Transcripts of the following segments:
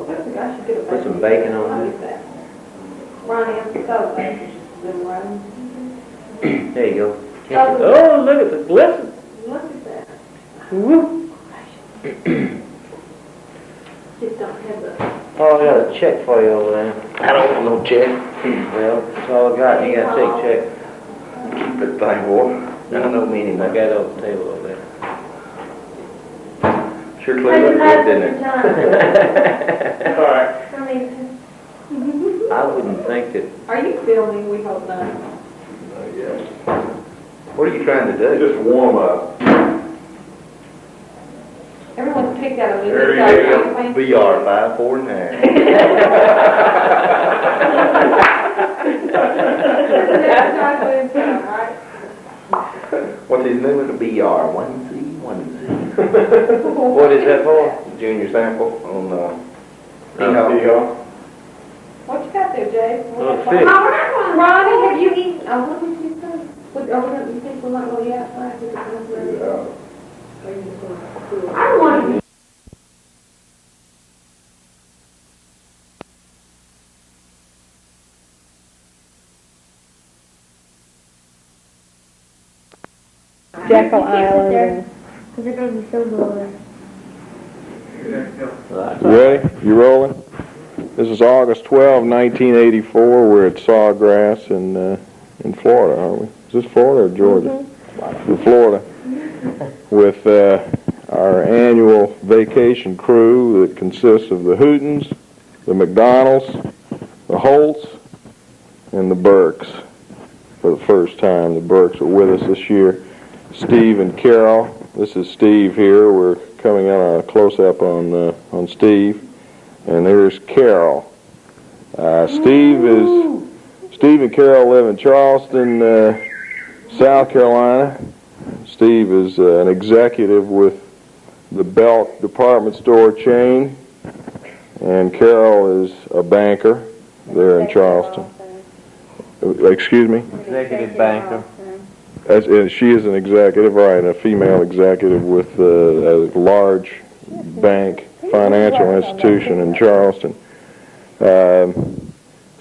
Put some bacon on it. Ronnie, I'm so glad you're running. There you go. Oh, look at the glisten. Look at that. Whoop. Just don't have the... Oh, I got a check for you over there. I don't want no check. Well, that's all I got. You got to take check. Keep that thing warm. No meaning. I got it on the table over there. Sure cleaned up good, didn't it? All right. I mean, I wouldn't think that. are you filming? We hope not. Yeah. What are you trying to do? Just warm up. Everyone's picked out a movie. There you go. VR 549. What's his name with the BR? 1Z. What is that for? Junior sample on What you got there, Jay? Oh, fish. Ronnie, have you eaten? Oh, what did you say? Are we going to think we're not going to be outside? I don't want to be. Jekyll Island. Because they're going to be so bored. Ready? You rolling? This is August 12, 1984. We're at Sawgrass in Florida, aren't we? Is this Florida or Georgia? In Florida. With our annual vacation crew that consists of the Hootens, the McDonald's, the Holtz, and the Burks. For the first time, the Burks are with us this year. Steve and Carol. This is Steve here. We're coming on a close-up on Steve. And there's Carol. Steve and Carol live in Charleston, South Carolina. Steve is an executive with the Belk department store chain, and Carol is a banker there in Charleston. Excuse me? Executive banker. She is an executive, right, a female executive with a large bank financial institution in Charleston.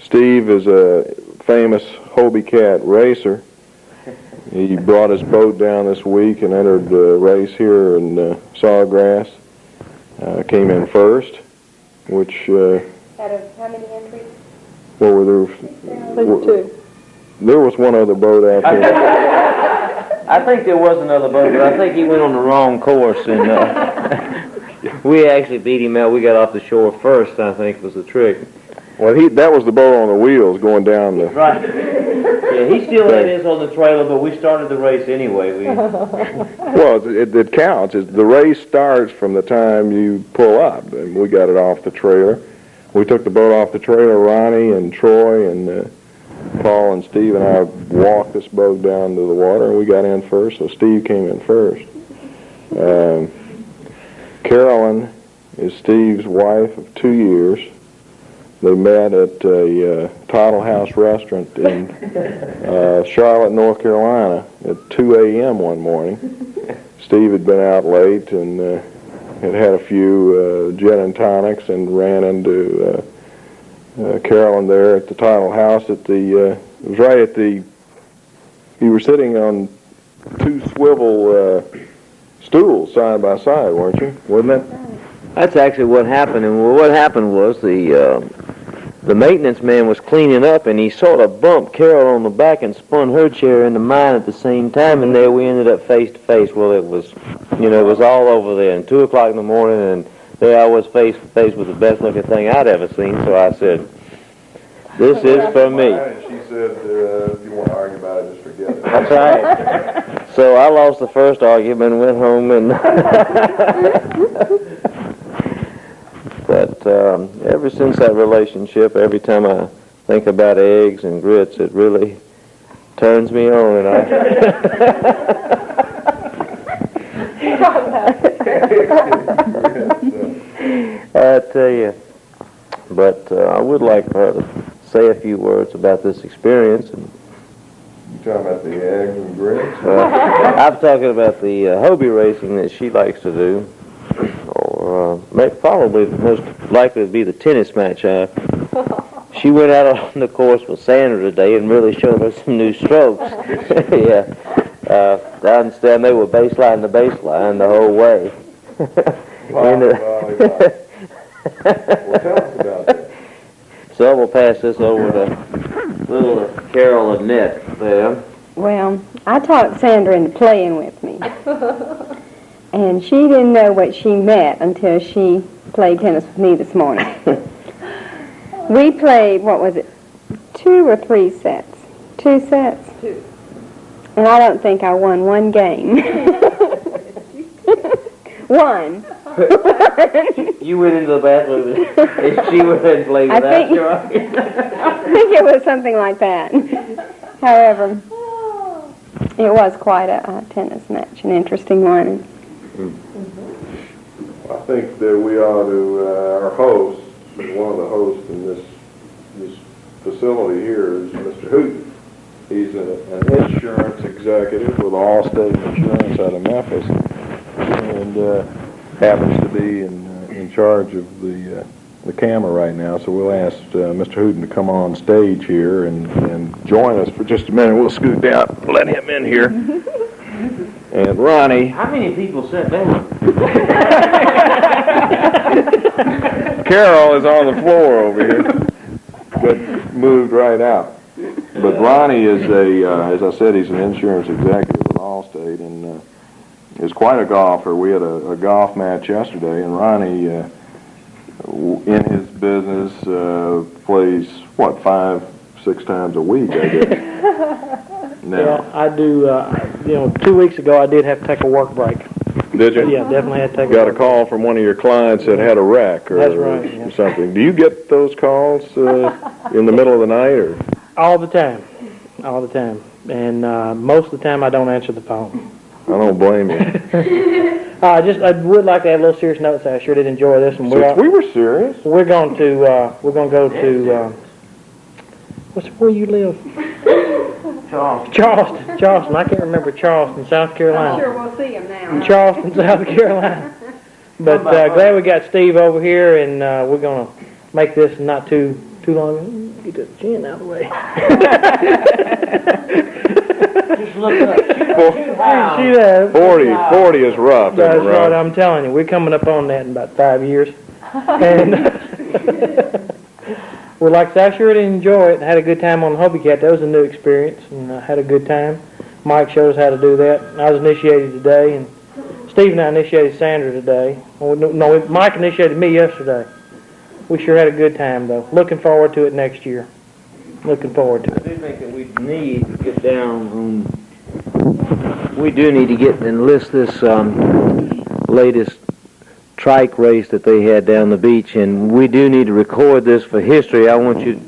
Steve is a famous Hobie Cat racer. He brought his boat down this week and entered the race here in Sawgrass. Came in first, which... Out of how many entries? What were there? Two. There was one other boat out there. I think there was another boat, but I think he went on the wrong course, and we actually beat him out. We got off the shore first, I think, was the trick. Well, that was the boat on the wheels going down the... Right. Yeah, he still had his on the trailer, but we started the race anyway. Well, it counts. The race starts from the time you pull up, and we got it off the trailer. We took the boat off the trailer. Ronnie and Troy and Paul and Steve and I walked this boat down to the water, and we got in first, so Steve came in first. Carolyn is Steve's wife of 2 years. They met at a Title House restaurant in Charlotte, North Carolina at 2 a.m. one morning. Steve had been out late and had a few gin and tonics and ran into Carolyn there at the Title House at it was right at you were sitting on two swivel stools side by side, weren't you? Wasn't it? That's actually what happened, and what happened was the maintenance man was cleaning up, and he sort of bumped Carol on the back and spun her chair into mine at the same time, and there we ended up face to face. Well, it was all over there, and 2 o'clock in the morning, and there I was face to face with the best looking thing I'd ever seen, so I said, this is for me. And she said, if you want to argue about it, just forget it. That's right. So I lost the first argument and went home, and but ever since that relationship, every time I think about eggs and grits, it really turns me on, and I tell you. But I would like for her to say a few words about this experience. And, You talking about the eggs and grits? I'm talking about the Hobie racing that she likes to do. Or Probably most likely to be the tennis match. She went out on the course with Sandra today and really showed us some new strokes. Yeah. I understand they were baseline to baseline the whole way. Well, tell us about that. So we'll pass this over to little Carol Annette there. Well, I talked Sandra into playing with me. And she didn't know what she meant until she played tennis with me this morning. We played, what was it, 2 or 3 sets? 2 sets? 2. And I don't think I won one game. One. You went into the bathroom and she went and played without you. I think it was something like that. However, it was quite a tennis match, an interesting one. I think that we ought to, our host, one of the hosts in this facility here is Mr. Hooten. He's an insurance executive with Allstate Insurance out of Memphis, and happens to be in charge of the camera right now. So we'll ask Mr. Hooten to come on stage here and join us for just a minute. We'll scoot down, let him in here. And Ronnie. How many people sat down? Carol is on the floor over here, but moved right out. But Ronnie is as I said, he's an insurance executive with Allstate, and is quite a golfer. We had a golf match yesterday, and Ronnie, in his business, plays, 5-6 times a week, I guess. Now. Yeah, I do. 2 weeks ago, I did have to take a work break. Did you? Yeah, definitely had to take Got a a call from one of your clients that had a wreck or, That's right, yeah. or something. Do you get those calls in the middle of the night? Or? All the time. And most of the time, I don't answer the phone. I don't blame you. I would like to add a little serious note. So I sure did enjoy this one. Since we were serious. We're going to go to where you live? Charleston. I can't remember Charleston, South Carolina. I'm sure we'll see him now. Charleston, South Carolina. But glad we got Steve over here, and we're going to make this not too long. Get the chin out of the way. Just look up. 40 is rough. That's right, I'm telling you. We're coming up on that in about 5 years. And well, like I said, I sure did enjoy it. I had a good time on the Hobie Cat. That was a new experience, and I had a good time. Mike showed us how to do that. I was initiated today, and Steve and I initiated Sandra today. No, Mike initiated me yesterday. We sure had a good time, though. Looking forward to it next year. Looking forward to it. I do think that we need to get down on. We do need to get and list this latest trike race that they had down the beach, and we do need to record this for history. I want you,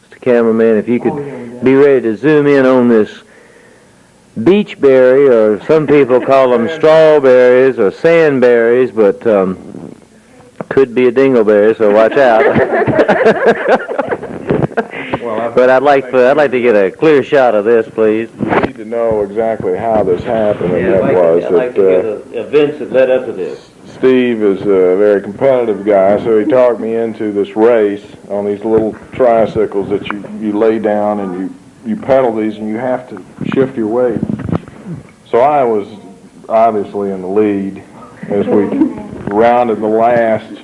Mr. Cameraman, if you could be ready to zoom in on this beachberry, or some people call them strawberries or sandberries, but could be a dingleberry, so watch out. But I'd like to get a clear shot of this, please. We need to know exactly how this happened, and I'd like to get the events that led up to this. Steve is a very competitive guy, so he talked me into this race on these little tricycles that you lay down and you pedal these, and you have to shift your weight. So I was obviously in the lead as we rounded the last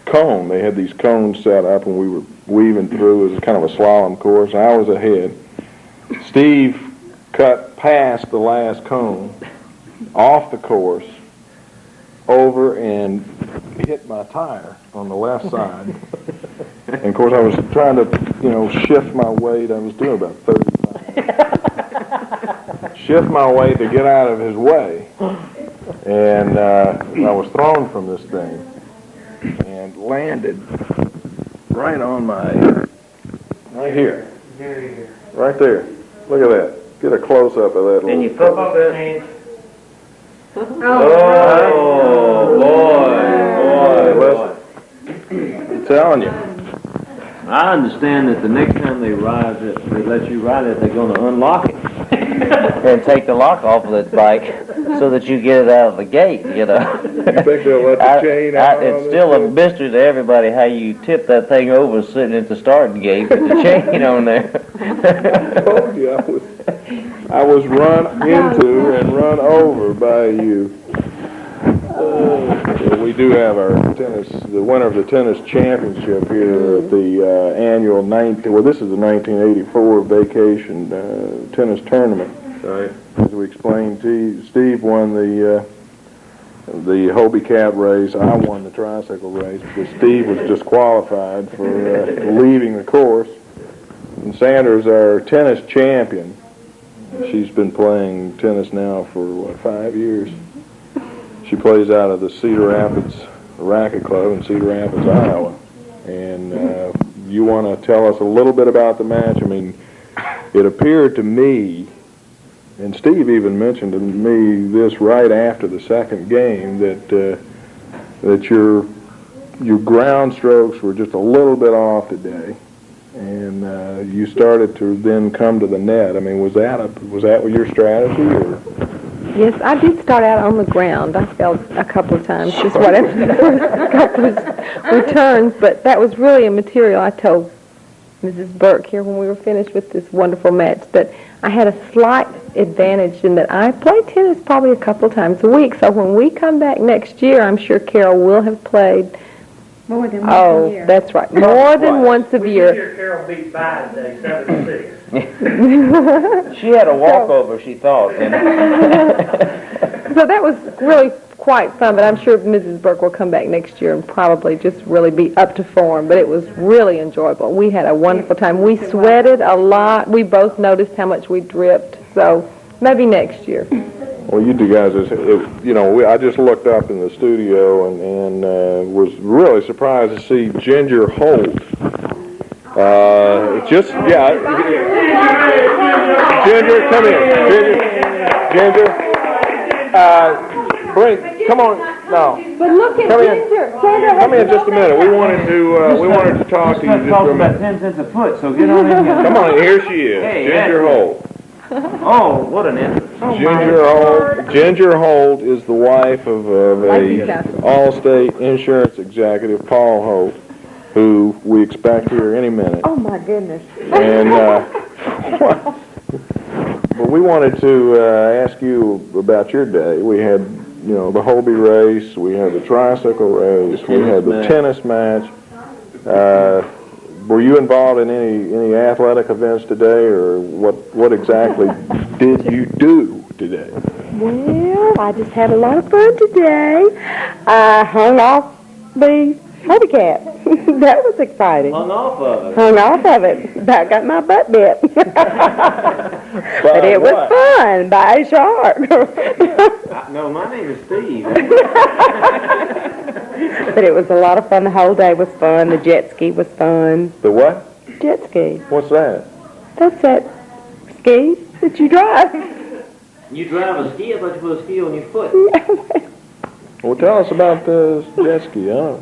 cone. They had these cones set up, and we were weaving through. It was kind of a slalom course. I was ahead. Steve cut past the last cone, off the course, over and hit my tire on the left side. And of course I was trying to, shift my weight. I was doing about 35. Shift my weight to get out of his way. And I was thrown from this thing and landed right on right here. Right there. Look at that. Get a close-up of that. Can you flip up that? Boy, listen. I'm telling you. I understand that the next time they let you ride it, they're going to unlock it. and take the lock off of that bike so that you get it out of the gate, you know. You think they'll let the chain out? It's on still this a mystery to everybody how you tip that thing over sitting at the starting gate with the chain on there. I told you I was run into and run over by you. We do have our the winner of the tennis championship here at the annual this is the 1984 vacation tennis tournament. Right. As we explained, Steve won the Hobie Cat race. I won the tricycle race because Steve was disqualified for leaving the course. And Sandra's our tennis champion. She's been playing tennis now for, 5 years. She plays out of the Cedar Rapids Racket Club in Cedar Rapids, Iowa. And you want to tell us a little bit about the match? I mean, it appeared to me, and Steve even mentioned to me this right after the second game, that your ground strokes were just a little bit off today. And you started to then come to the net. I mean, was that your strategy? Or? Yes, I did start out on the ground. I fell a couple of times, just whatever the first couple of returns, but that was really immaterial. I told Mrs. Burke here when we were finished with this wonderful match that I had a slight advantage in that I play tennis probably a couple of times a week, so when we come back next year, I'm sure Carol will have played. More than once a year. That's right. More than once a year. We hear Carol beat 5 today, 7-6. She had a walkover, she thought. So that was really quite fun, but I'm sure Mrs. Burke will come back next year and probably just really be up to form. But it was really enjoyable. We had a wonderful time. We sweated a lot. We both noticed how much we dripped. So maybe next year. Well, you two guys, I just looked up in the studio and was really surprised to see Ginger Holt. Ginger, come here. Ginger. Come on, no. But look at Ginger. Come in just a minute. We wanted to talk to you just for a minute. 10 cents a foot, so get on in here. Come on, here she is, Hey, Ginger Holt. Oh, what an interest. Ginger Holt is the wife of a Allstate insurance executive, Paul Holt, who we expect here any minute. Oh, my goodness. And but we wanted to ask you about your day. We had, the Hobie race, we had the tricycle race, we had the tennis match. Were you involved in any athletic events today, or what exactly did you do today? Well, I just had a lot of fun today. I hung off the Hobie Cat. That was exciting. Hung off of it. Hung off of it. About got my butt bit. But it was fun by a shark. No, my name is Steve. But it was a lot of fun. The whole day was fun. The jet ski was fun. The what? Jet ski. What's that? That's that ski that you drive. You drive a ski, I thought you put a ski on your foot. Well, tell us about the jet ski, huh?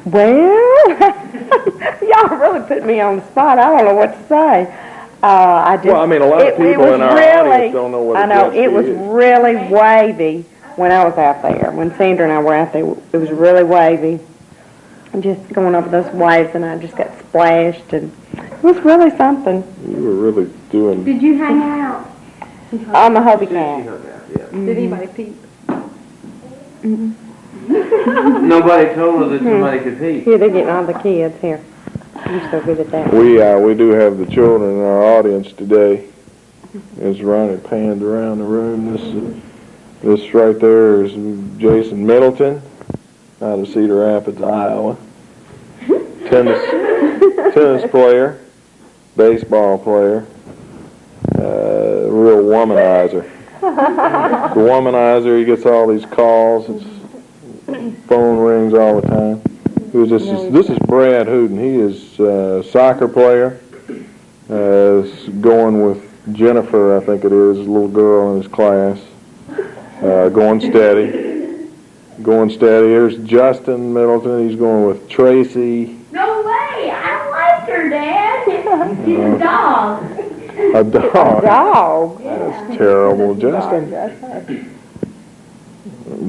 Well, y'all really put me on the spot. I don't know what to say. A lot of people in our audience don't know what a jet ski is. I know, it was really wavy when I was out there. When Sandra and I were out there, it was really wavy. And just going over those waves, and I just got splashed, and it was really something. You were really doing... Did you hang out? On the Hobie Cat. Did anybody peep? Nobody told her that somebody could pee. Here, they're getting all the kids here. You're so good at that. We do have the children in our audience today. As Ronnie panned around the room, this right there is Jason Middleton out of Cedar Rapids, Iowa. Tennis player, baseball player, real womanizer. The womanizer, he gets all these calls. Phone rings all the time. This is Brad Hooten. He is a soccer player. Going with Jennifer, I think it is, a little girl in his class. Going steady. Here's Justin Middleton. He's going with Tracy. No way! I liked her, Dad. She's a dog. A dog. Dog. That's terrible, Justin.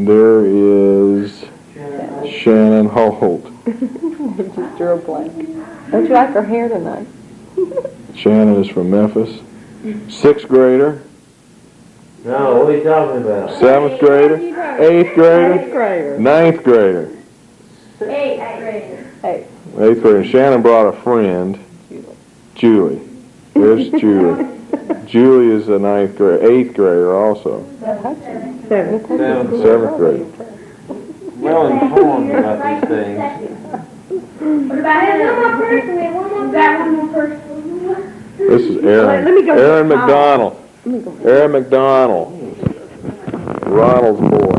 There is Shannon Holt. Just drew a blank. Don't you like her hair tonight? Shannon is from Memphis. 6th grader, No, what are you talking about? 7th grader, 8th grader, 9th grader, 8th grader. Shannon brought a friend, Julie. There's Julie. Julie is a 8th grader also. 7th grader. Well informed about these things. What about one more person? That one more person. This is Aaron. Let me go Aaron get McDonald. Aaron McDonald. Ronald's boy.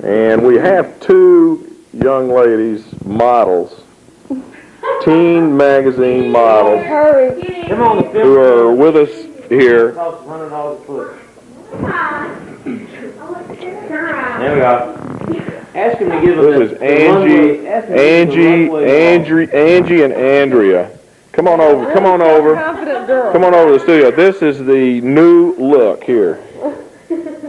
And we have 2 young ladies, models, teen magazine models, Hurry. Come on, the film. who are with us here. Costs $100 a foot. There we go. Ask him to give us This is Angie and Andrea. Come on over. Come on over. Confident girl. Come on over to the studio. This is the new look here.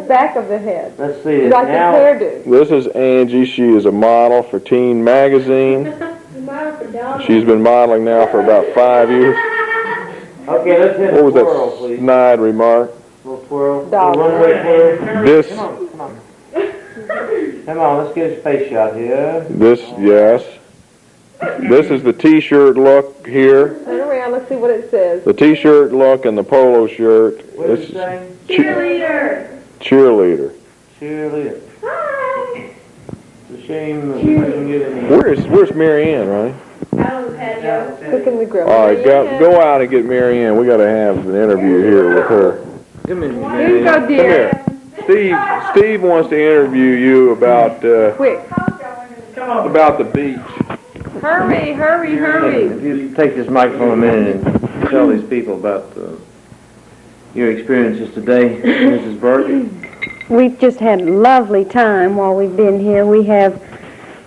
Back of the head. Let's see it Like the now. hairdo. This is Angie. She is a model for Teen Magazine. She's been modeling now for about 5 years. Okay, let's hit a What was twirl, that please. snide remark? Little twirl. Dog. Runaway twirl. This, Come on. Come on, let's get his face shot here. yes. This is the T-shirt look here. Turn around. Let's see what it says. The T-shirt look and the polo shirt. What This is is it saying? Cheerleader. cheerleader. Cheerleader. Hi. It's a shame that we couldn't get any. Where's Mary Ann, right? Out on the patio. Cooking the grill. All right, go out and get Mary Ann. We got to have an interview here with her. Come in, Here you man. go, dear. Come here. Steve wants to interview you about Quick. about the beach. Hurry, hurry, hurry. If you take this microphone a minute and tell these people about your experiences today, Mrs. Burke. We've just had a lovely time while we've been here. We have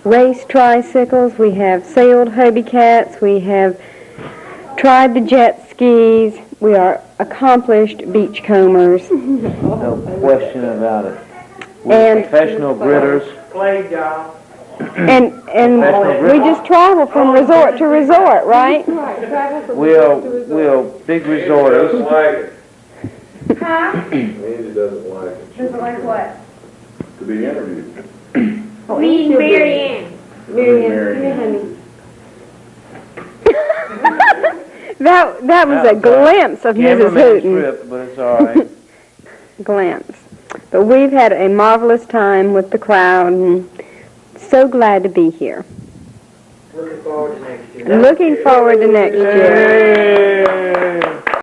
raced tricycles, we have sailed Hobie Cats, we have tried the jet skis. We are accomplished beachcombers. No question about it. We're And- professional gritters. And we just travel from resort to resort, right? We're big resorters. Huh? Angie doesn't like it. Doesn't like what? To be interviewed. Me and Mary Ann. That was a glimpse of Mrs. Cameraman Hooten. trip, but it's all right. Glimpse. But we've had a marvelous time with the crowd and so glad to be here. Looking forward to next year. Looking forward to next year. Yay!